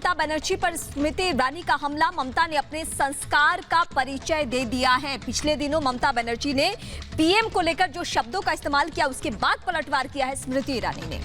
ममता बनर्जी पर स्मृति ईरानी का हमला। ममता ने अपने संस्कार का परिचय दे दिया है। पिछले दिनों ममता बनर्जी ने पीएम को लेकर जो शब्दों का इस्तेमाल किया, उसके बाद पलटवार किया है स्मृति ईरानी ने।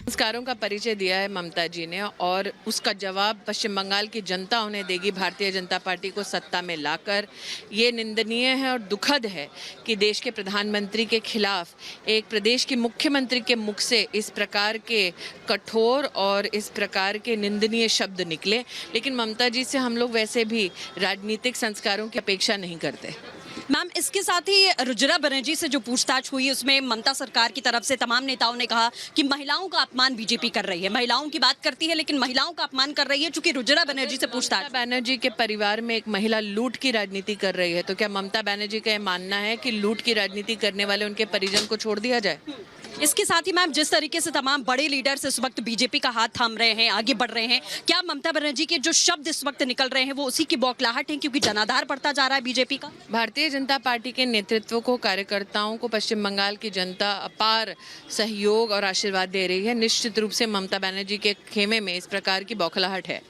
संस्कारों का परिचय दिया है ममता जी ने, और उसका जवाब पश्चिम बंगाल की जनता उन्हें देगी भारतीय जनता पार्टी को सत्ता में लाकर। ये निंदनीय है और दुखद है कि देश के प्रधानमंत्री के खिलाफ एक प्रदेश की मुख्यमंत्री के मुख से इस प्रकार के कठोर और इस प्रकार के निंदनीय शब्द निकले। लेकिन ममता जी से हम लोग वैसे भी राजनीतिक संस्कारों की अपेक्षा नहीं करते। मैम, इसके साथ ही रुजिरा बनर्जी से जो पूछताछ हुई उसमें ममता सरकार की तरफ से तमाम नेताओं ने कहा कि महिलाओं का अपमान बीजेपी कर रही है। महिलाओं की बात करती है लेकिन महिलाओं का अपमान कर रही है। चूंकि रुजिरा बनर्जी से पूछताछ, बनर्जी के परिवार में एक महिला लूट की राजनीति कर रही है, तो क्या ममता बनर्जी का यह मानना है कि लूट की राजनीति करने वाले उनके परिजन को छोड़ दिया जाए? इसके साथ ही मैम, जिस तरीके से तमाम बड़े लीडर्स इस वक्त बीजेपी का हाथ थाम रहे हैं, आगे बढ़ रहे हैं, क्या ममता बनर्जी के जो शब्द इस वक्त निकल रहे हैं वो उसी की बौखलाहट है क्योंकि जनाधार बढ़ता जा रहा है बीजेपी का? भारतीय जनता पार्टी के नेतृत्व को, कार्यकर्ताओं को पश्चिम बंगाल की जनता अपार सहयोग और आशीर्वाद दे रही है। निश्चित रूप से ममता बनर्जी के खेमे में इस प्रकार की बौखलाहट है।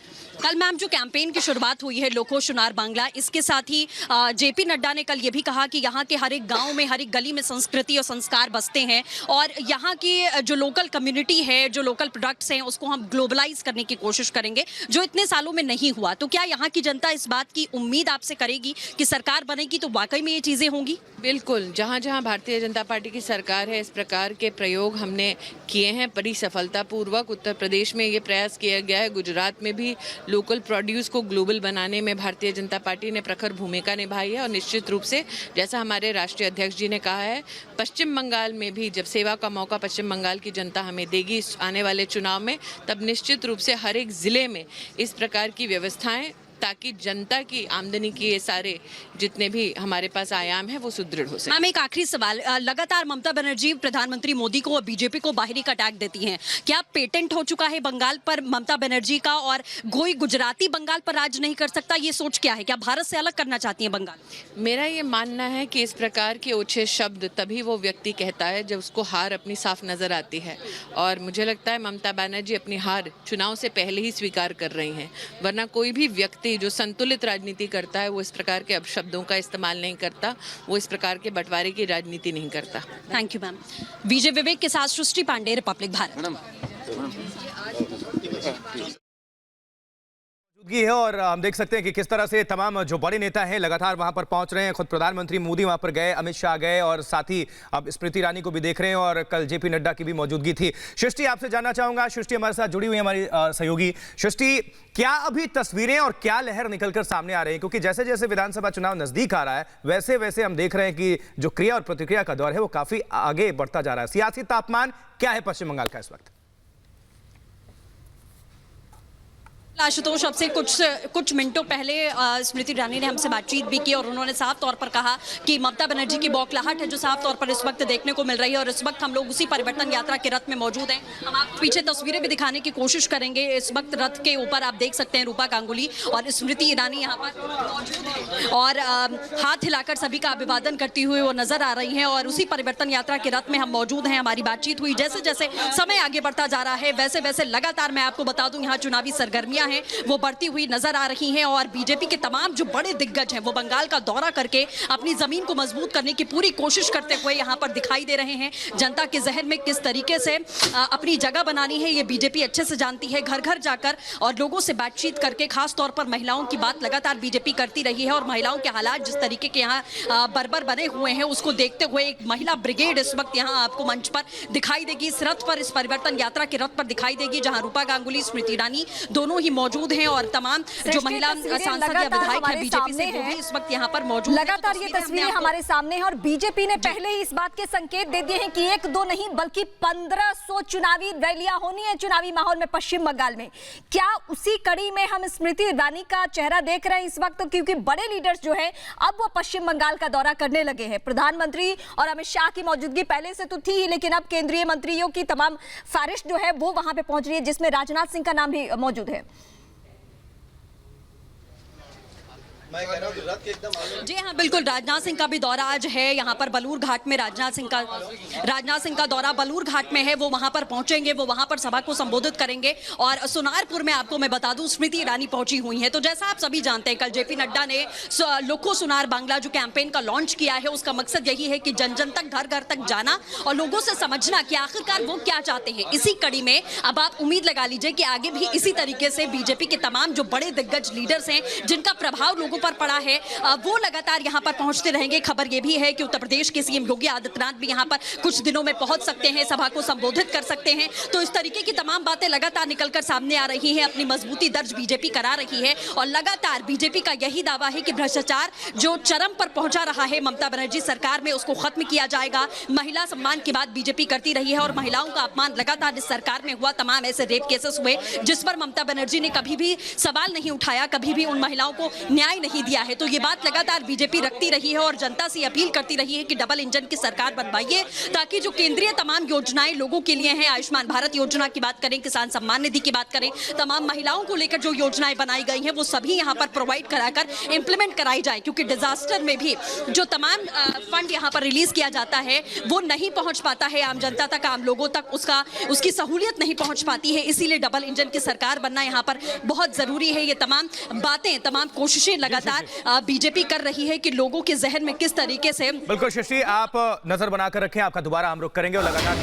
कल मैम जो कैंपेन की शुरुआत हुई है लोको चुनार बांग्ला, इसके साथ ही जेपी नड्डा ने कल ये भी कहा कि यहाँ के हर एक गांव में, हर एक गली में संस्कृति और संस्कार बसते हैं और यहाँ की जो लोकल कम्युनिटी है, जो लोकल प्रोडक्ट्स हैं, उसको हम ग्लोबलाइज करने की कोशिश करेंगे, जो इतने सालों में नहीं हुआ। तो क्या यहाँ की जनता इस बात की उम्मीद आपसे करेगी कि सरकार बनेगी तो वाकई में ये चीज़ें होंगी? बिल्कुल, जहाँ जहाँ भारतीय जनता पार्टी की सरकार है, इस प्रकार के प्रयोग हमने किए हैं बड़ी सफलतापूर्वक। उत्तर प्रदेश में ये प्रयास किया गया है, गुजरात में भी लोकल प्रोड्यूस को ग्लोबल बनाने में भारतीय जनता पार्टी ने प्रखर भूमिका निभाई है। और निश्चित रूप से जैसा हमारे राष्ट्रीय अध्यक्ष जी ने कहा है, पश्चिम बंगाल में भी जब सेवा का मौका पश्चिम बंगाल की जनता हमें देगी इस आने वाले चुनाव में, तब निश्चित रूप से हर एक जिले में इस प्रकार की व्यवस्थाएं, ताकि जनता की आमदनी की ये सारे जितने भी हमारे पास आयाम है वो सुदृढ़ हो सके। मैम, एक आखिरी सवाल, लगातार ममता बनर्जी प्रधानमंत्री मोदी को और बीजेपी को बाहरी अटैक देती हैं। क्या पेटेंट हो चुका है बंगाल पर ममता बनर्जी का और कोई गुजराती बंगाल पर राज नहीं कर सकता? ये सोच क्या है? क्या भारत से अलग करना चाहती है बंगाल? मेरा ये मानना है कि इस प्रकार के ओछे शब्द तभी वो व्यक्ति कहता है जब उसको हार अपनी साफ नजर आती है, और मुझे लगता है ममता बनर्जी अपनी हार चुनाव से पहले ही स्वीकार कर रही हैं। वरना कोई भी व्यक्ति जो संतुलित राजनीति करता है वो इस प्रकार के अपशब्दों का इस्तेमाल नहीं करता, वो इस प्रकार के बंटवारे की राजनीति नहीं करता। Thank you ma'am. Vijay Vivek के साथ सृष्टि पांडे, रिपब्लिक भारत। है और हम देख सकते हैं कि किस तरह से तमाम जो बड़े नेता हैं लगातार वहां पर पहुंच रहे हैं। खुद प्रधानमंत्री मोदी वहां पर गए, अमित शाह गए और साथ ही अब स्मृति ईरानी को भी देख रहे हैं और कल जेपी नड्डा की भी मौजूदगी थी। सृष्टि, आपसे जानना चाहूंगा, सृष्टि हमारे साथ जुड़ी हुई है, हमारी सहयोगी। सृष्टि, क्या अभी तस्वीरें और क्या लहर निकलकर सामने आ रही है? क्योंकि जैसे जैसे विधानसभा चुनाव नजदीक आ रहा है वैसे वैसे हम देख रहे हैं कि जो क्रिया और प्रतिक्रिया का दौर है वो काफी आगे बढ़ता जा रहा है। सियासी तापमान क्या है पश्चिम बंगाल का इस वक्त? आशुतोष, अब से कुछ मिनटों पहले स्मृति ईरानी ने हमसे बातचीत भी की और उन्होंने साफ तौर पर कहा कि ममता बनर्जी की बौखलाहट है जो साफ तौर पर इस वक्त देखने को मिल रही है। और इस वक्त हम लोग उसी परिवर्तन यात्रा के रथ में मौजूद हैं। हम आपको पीछे तस्वीरें भी दिखाने की कोशिश करेंगे। इस वक्त रथ के ऊपर आप देख सकते हैं रूपा गांगुली और स्मृति ईरानी यहाँ पर मौजूद है और हाथ हिलाकर सभी का अभिवादन करती हुई वो नजर आ रही हैं। और उसी परिवर्तन यात्रा के रथ में हम मौजूद हैं। हमारी बातचीत हुई, जैसे जैसे समय आगे बढ़ता जा रहा है वैसे वैसे लगातार, मैं आपको बता दूं, यहाँ चुनावी सरगर्मियां हैं वो बढ़ती हुई नजर आ रही हैं। और बीजेपी के तमाम जो बड़े दिग्गज हैं वो बंगाल का दौरा करके अपनी जमीन को मजबूत करने की पूरी कोशिश करते हुए यहाँ पर दिखाई दे रहे हैं। जनता के जहन में किस तरीके से अपनी जगह बनानी है ये बीजेपी अच्छे से जानती है। घर घर जाकर और लोगों से बातचीत करके, खास तौर पर महिलाओं की बात लगातार बीजेपी करती रही है। और महिलाओं के हालात जिस तरीके के यहाँ बर्बर बने हुए हैं उसको देखते हुए एक महिला ब्रिगेड इस वक्त यहाँ आपको मंच पर दिखाई देगी। इस रथ पर, इस परिवर्तन यात्रा के रथ पर दिखाई देगी जहाँ रूपा गांगुली, स्मृति ईरानी दोनों ही मौजूद हैं और तमाम जो महिला सांसद या विधायक है बीजेपी से वो भी इस वक्त यहाँ पर मौजूद हैं। लगातार ये तस्वीरें हमारे सामने हैं और बीजेपी ने पहले ही इस बात के संकेत दे दिए हैं कि एक दो नहीं बल्कि 1500 चुनावी रैलियां होनी है चुनावी माहौल में पश्चिम बंगाल में। क्या उसी कड़ी में हम स्मृति ईरानी का चेहरा देख रहे हैं इस वक्त? क्योंकि बड़े लीडर्स जो है अब वो पश्चिम बंगाल का दौरा करने लगे हैं। प्रधानमंत्री और अमित शाह की मौजूदगी पहले से तो थी, लेकिन अब केंद्रीय मंत्रियों की तमाम फारिश जो है वो वहां पे पहुंच रही है, जिसमें राजनाथ सिंह का नाम भी मौजूद है। जी हाँ, बिल्कुल। राजनाथ सिंह का भी दौरा आज है यहाँ पर बलूर घाट में। राजनाथ सिंह का दौरा बलूर घाट में है। वो वहाँ पर पहुंचेंगे, वो वहाँ पर सभा को संबोधित करेंगे। और सुनारपुर में आपको मैं बता दूं, स्मृति ईरानी पहुंची हुई हैं। तो जैसा आप सभी जानते हैं, कल जेपी नड्डा ने लोको सुनार बांग्ला जो कैंपेन का लॉन्च किया है, उसका मकसद यही है कि जन जन तक, घर घर तक जाना और लोगों से समझना कि आखिरकार वो क्या चाहते हैं। इसी कड़ी में अब आप उम्मीद लगा लीजिए कि आगे भी इसी तरीके से बीजेपी के तमाम जो बड़े दिग्गज लीडर्स हैं, जिनका प्रभाव लोगों पर पड़ा है, वो लगातार यहां पर पहुंचते रहेंगे। खबर यह भी है कि उत्तर प्रदेश के सीएम योगी आदित्यनाथ भी यहां पर कुछ दिनों में पहुंच सकते हैं, सभा को संबोधित कर सकते हैं। तो इस तरीके की तमाम बातें लगातार निकलकर सामने आ रही हैं। अपनी मजबूती दर्ज बीजेपी करा रही है और लगातार बीजेपी का यही दावा है कि भ्रष्टाचार जो चरम पर पहुंचा रहा है ममता बनर्जी सरकार में, उसको खत्म किया जाएगा। महिला सम्मान की बात बीजेपी करती रही है और महिलाओं का अपमान लगातार इस सरकार में हुआ। तमाम ऐसे रेप केसेस हुए जिस पर ममता बनर्जी ने कभी भी सवाल नहीं उठाया, कभी भी उन महिलाओं को न्याय नहीं दिया है। तो ये बात लगातार बीजेपी रखती रही है और जनता से अपील करती रही है कि डबल इंजन की सरकार बनवाइए, ताकि जो केंद्रीय तमाम योजनाएं लोगों के लिए हैं, आयुष्मान भारत योजना की बात करें, किसान सम्मान निधि की बात करें, तमाम महिलाओं को लेकर जो योजनाएं बनाई गई हैं, वो सभी यहां पर प्रोवाइड कराकर इंप्लीमेंट कराई जाए। क्योंकि डिजास्टर में भी जो तमाम फंड यहां पर रिलीज किया जाता है, वो नहीं पहुंच पाता है आम जनता तक, आम लोगों तक उसकी सहूलियत नहीं पहुंच पाती है। इसीलिए डबल इंजन की सरकार बनना यहां पर बहुत जरूरी है। ये तमाम बातें, तमाम कोशिशें लगातार बीजेपी कर रही है कि लोगों के जहन में किस तरीके से। बिल्कुल शशि, आप नजर बनाकर रखें, आपका दोबारा हम रुख करेंगे और लगातार